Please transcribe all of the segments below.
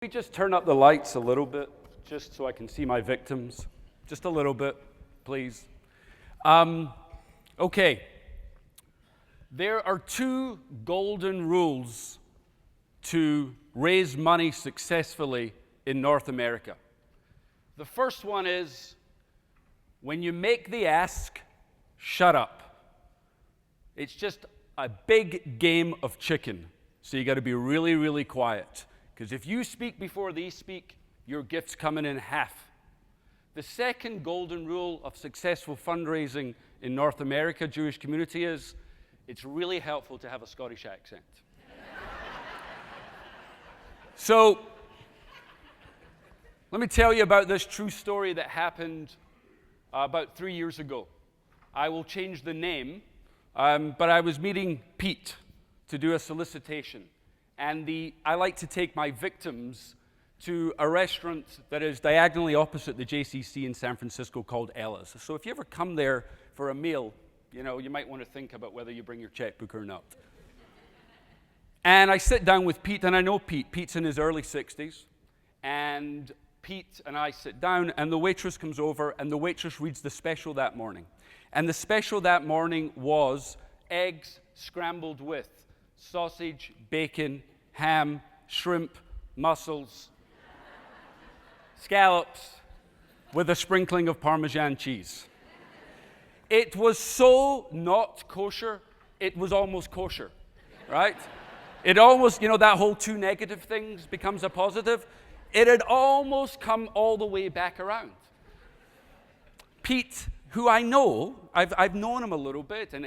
We just turn up the lights a little bit, just so I can see my victims. Just a little bit, please. Okay. There are two golden rules to raise money successfully in North America. The first one is, when you make the ask, shut up. It's just a big game of chicken, so you got to be really, really quiet. Because if you speak before they speak, your gift's coming in half. The second golden rule of successful fundraising in North America, Jewish community, is it's really helpful to have a Scottish accent. So, let me tell you about this true story that happened about 3 years ago. I will change the name, but I was meeting Pete to do a solicitation. And I like to take my victims to a restaurant that is diagonally opposite the JCC in San Francisco called Ella's. So if you ever come there for a meal, you might want to think about whether you bring your checkbook or not. And I sit down with Pete, and I know Pete. Pete's in his early 60s. And Pete and I sit down, and the waitress comes over, and the waitress reads the special that morning. And the special that morning was eggs scrambled with sausage, bacon, ham, shrimp, mussels, scallops, with a sprinkling of Parmesan cheese. It was so not kosher, it was almost kosher, right? It almost, that whole two negative things becomes a positive. It had almost come all the way back around. Pete, who I know, I've known him a little bit, and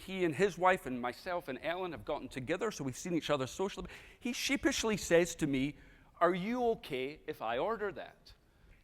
he and his wife and myself and Ellen have gotten together, so we've seen each other socially. He sheepishly says to me, "Are you okay if I order that?"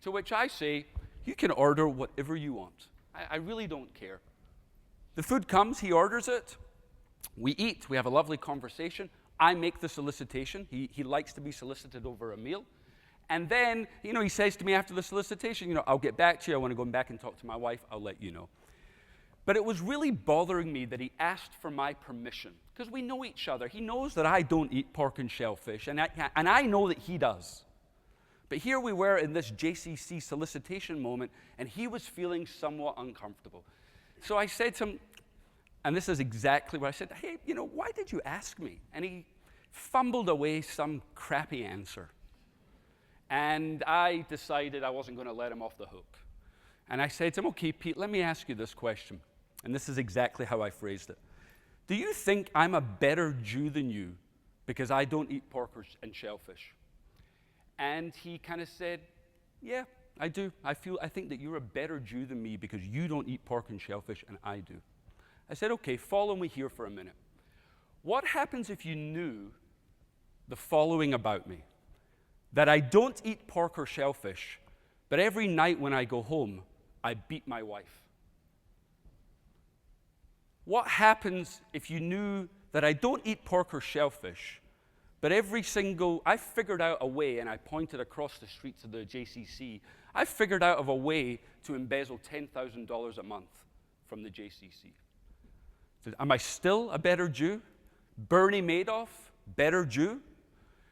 To which I say, "You can order whatever you want. I really don't care." The food comes, he orders it, we eat, we have a lovely conversation. I make the solicitation. He likes to be solicited over a meal. And then, he says to me after the solicitation, "I'll get back to you. I want to go back and talk to my wife. I'll let you know." But it was really bothering me that he asked for my permission, because we know each other. He knows that I don't eat pork and shellfish, and I know that he does. But here we were in this JCC solicitation moment, and he was feeling somewhat uncomfortable. So I said to him, and this is exactly what I said, "Hey, why did you ask me?" And he fumbled away some crappy answer. And I decided I wasn't going to let him off the hook. And I said to him, "Okay, Pete, let me ask you this question." And this is exactly how I phrased it. "Do you think I'm a better Jew than you because I don't eat pork and shellfish?" And he kind of said, "Yeah, I do. I think that you're a better Jew than me because you don't eat pork and shellfish and I do." I said, "Okay, follow me here for a minute. What happens if you knew the following about me? That I don't eat pork or shellfish, but every night when I go home, I beat my wife. What happens if you knew that I don't eat pork or shellfish, but I figured out a way," and I pointed across the street to the JCC, "I figured out of a way to embezzle $10,000 a month from the JCC. Am I still a better Jew? Bernie Madoff, better Jew?"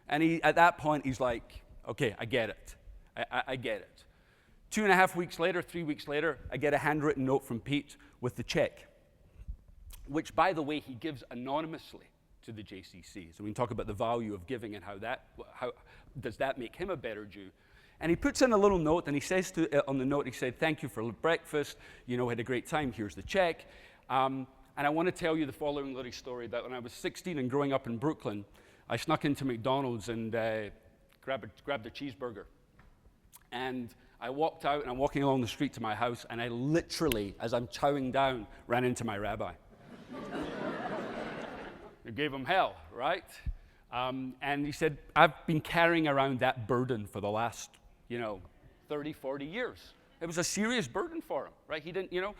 And at that point, he's like, "Okay, I get it. I get it." 2.5 weeks later, 3 weeks later, I get a handwritten note from Pete with the check, which, by the way, he gives anonymously to the JCC. So we can talk about the value of giving and how does that make him a better Jew. And he puts in a little note, and he says on the note, he said, "Thank you for breakfast. Had a great time. Here's the check." And I want to tell you the following little story, that when I was 16 and growing up in Brooklyn, I snuck into McDonald's and grabbed a cheeseburger. And I walked out, and I'm walking along the street to my house, and I literally, as I'm chowing down, ran into my rabbi. It gave him hell, right? And he said, "I've been carrying around that burden for the last, 30, 40 years. It was a serious burden for him, right? He didn't,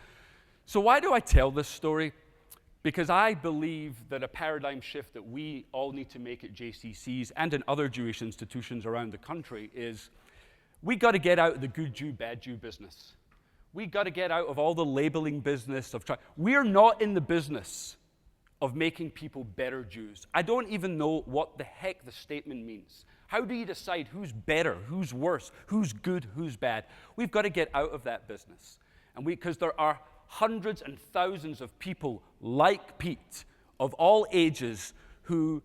So why do I tell this story? Because I believe that a paradigm shift that we all need to make at JCCs and in other Jewish institutions around the country is we got to get out of the good Jew, bad Jew business. We got to get out of all the labeling business of we're not in the business of making people better Jews. I don't even know what the heck the statement means. How do you decide who's better, who's worse, who's good, who's bad? We've got to get out of that business. And because there are hundreds and thousands of people like Pete of all ages who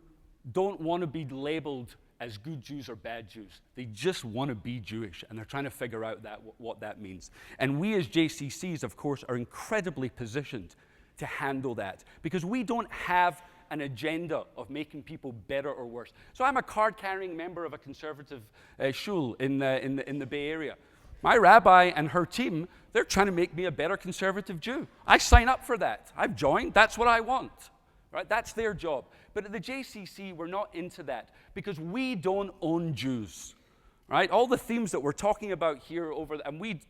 don't want to be labeled as good Jews or bad Jews. They just want to be Jewish, and they're trying to figure out what that means. And we as JCCs, of course, are incredibly positioned to handle that because we don't have an agenda of making people better or worse. So I'm a card-carrying member of a conservative shul in the Bay Area. My rabbi and her team, they're trying to make me a better conservative Jew. I sign up for that. I've joined. That's what I want. Right? That's their job. But at the JCC, we're not into that because we don't own Jews. Right? All the themes that we're talking about here and we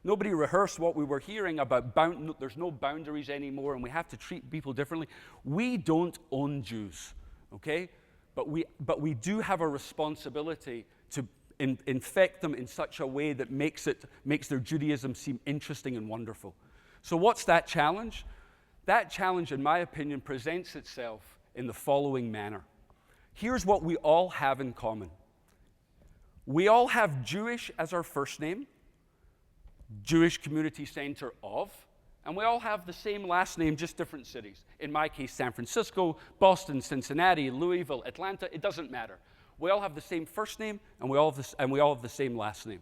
nobody rehearsed what we were hearing about there's no boundaries anymore and we have to treat people differently. We don't own Jews, okay? But we do have a responsibility to infect them in such a way that makes their Judaism seem interesting and wonderful. So what's that challenge? That challenge, in my opinion, presents itself in the following manner. Here's what we all have in common. We all have Jewish as our first name, Jewish Community Center of, and we all have the same last name, just different cities. In my case, San Francisco, Boston, Cincinnati, Louisville, Atlanta, it doesn't matter. We all have the same first name, and we all have the same last name.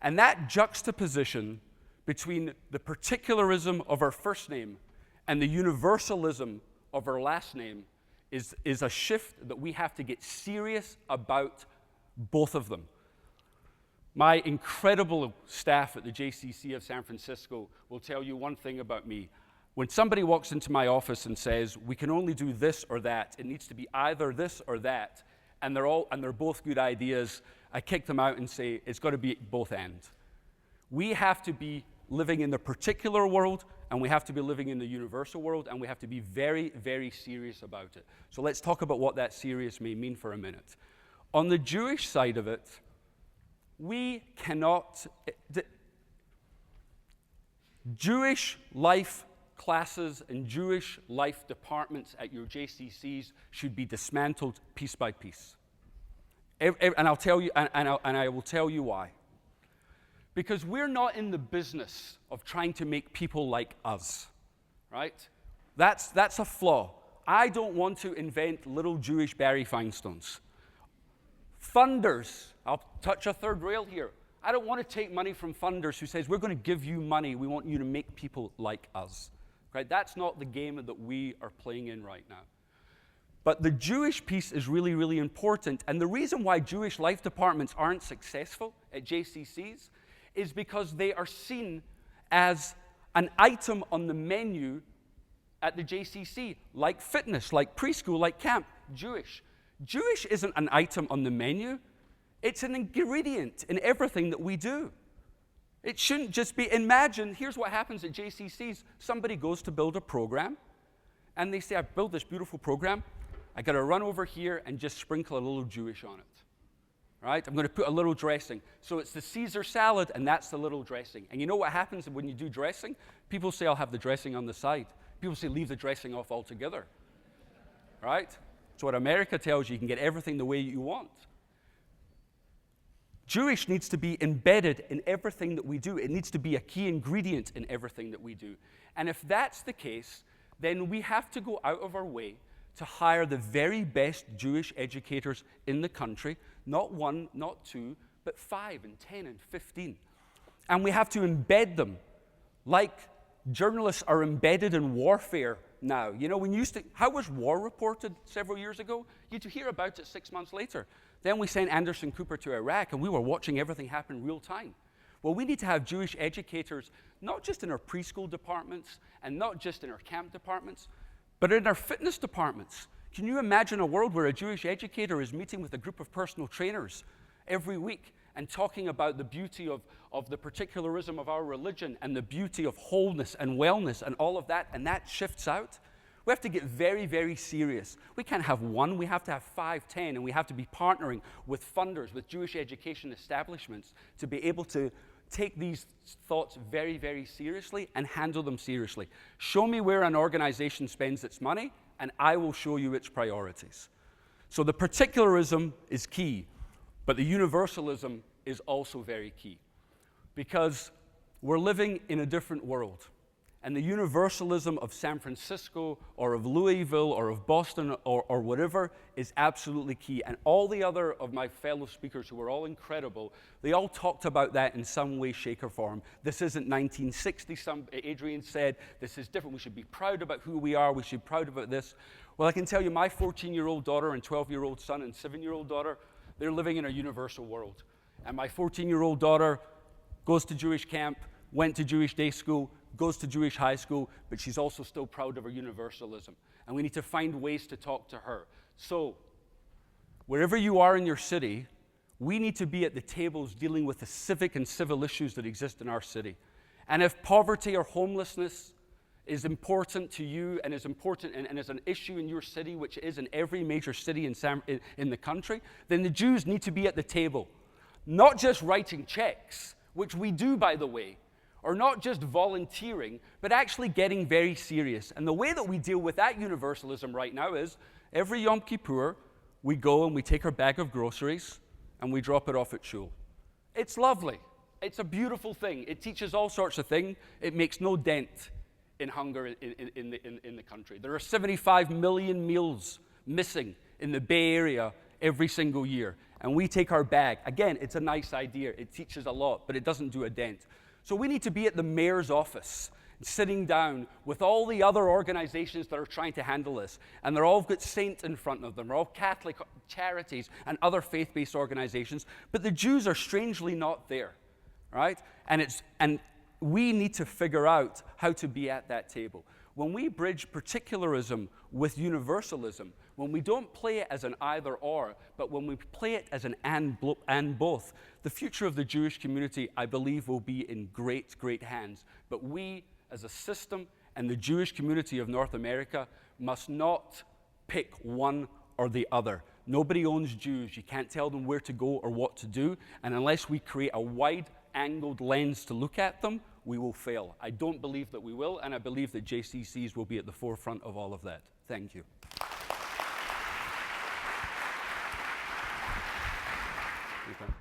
And that juxtaposition between the particularism of our first name and the universalism of our last name is a shift that we have to get serious about both of them. My incredible staff at the JCC of San Francisco will tell you one thing about me. When somebody walks into my office and says, we can only do this or that, it needs to be either this or that, and they're both good ideas, I kick them out and say, it's got to be both and. We have to be living in the particular world, and we have to be living in the universal world, and we have to be very, very serious about it. So let's talk about what that serious may mean for a minute. On the Jewish side of it, we cannot... Jewish life classes and Jewish life departments at your JCCs should be dismantled piece by piece. And I'll tell you, and I will tell you why. Because we're not in the business of trying to make people like us, right? That's a flaw. I don't want to invent little Jewish Barry Finestones. Funders, I'll touch a third rail here. I don't want to take money from funders who says, we're going to give you money, we want you to make people like us. Right? That's not the game that we are playing in right now. But the Jewish piece is really, really important. And the reason why Jewish life departments aren't successful at JCCs is because they are seen as an item on the menu at the JCC, like fitness, like preschool, like camp. Jewish. Jewish isn't an item on the menu. It's an ingredient in everything that we do. It shouldn't just be, imagine, here's what happens at JCCs. Somebody goes to build a program, and they say, I've built this beautiful program. I got to run over here and just sprinkle a little Jewish on it. Right? I'm going to put a little dressing. So it's the Caesar salad, and that's the little dressing. And you know what happens when you do dressing? People say, I'll have the dressing on the side. People say, leave the dressing off altogether. Right? So what America tells you, you can get everything the way you want. Jewish needs to be embedded in everything that we do. It needs to be a key ingredient in everything that we do. And if that's the case, then we have to go out of our way to hire the very best Jewish educators in the country, not 1, not 2, but 5 and 10 and 15. And we have to embed them like journalists are embedded in warfare now. You know, how was war reported several years ago? You'd hear about it 6 months later. Then we sent Anderson Cooper to Iraq, and we were watching everything happen real time. Well, we need to have Jewish educators, not just in our preschool departments, and not just in our camp departments, but in our fitness departments. Can you imagine a world where a Jewish educator is meeting with a group of personal trainers every week and talking about the beauty of the particularism of our religion and the beauty of wholeness and wellness and all of that, and that shifts out? We have to get very, very serious. We can't have 1, we have to have 5, 10, and we have to be partnering with funders, with Jewish education establishments to be able to take these thoughts very, very seriously and handle them seriously. Show me where an organization spends its money, and I will show you its priorities. So the particularism is key, but the universalism is also very key, because we're living in a different world. And the universalism of San Francisco or of Louisville or of Boston or whatever is absolutely key. And all the other of my fellow speakers, who were all incredible, they all talked about that in some way, shape, or form. This isn't 1960, Adrian said. This is different. We should be proud about who we are. We should be proud about this. Well, I can tell you, my 14-year-old daughter and 12-year-old son and 7-year-old daughter, they're living in a universal world. And my 14-year-old daughter goes to Jewish camp, went to Jewish day school, goes to Jewish high school, but she's also still proud of her universalism. And we need to find ways to talk to her. So, wherever you are in your city, we need to be at the tables dealing with the civic and civil issues that exist in our city. And if poverty or homelessness is important to you and is important and is an issue in your city, which is in every major city in the country, then the Jews need to be at the table. Not just writing checks, which we do, by the way, or not just volunteering, but actually getting very serious. And the way that we deal with that universalism right now is every Yom Kippur, we go and we take our bag of groceries and we drop it off at shul. It's lovely. It's a beautiful thing. It teaches all sorts of things. It makes no dent in hunger in the country. There are 75 million meals missing in the Bay Area every single year. And we take our bag. Again, it's a nice idea. It teaches a lot, but it doesn't do a dent. So we need to be at the mayor's office, sitting down with all the other organizations that are trying to handle this. And they're all got saints in front of them. They're all Catholic charities and other faith-based organizations. But the Jews are strangely not there, right? And we need to figure out how to be at that table. When we bridge particularism with universalism, when we don't play it as an either or, but when we play it as an and both, the future of the Jewish community, I believe, will be in great, great hands. But we, as a system, and the Jewish community of North America must not pick one or the other. Nobody owns Jews. You can't tell them where to go or what to do. And unless we create a wide-angled lens to look at them, we will fail. I don't believe that we will, and I believe that JCCs will be at the forefront of all of that. Thank you. Okay.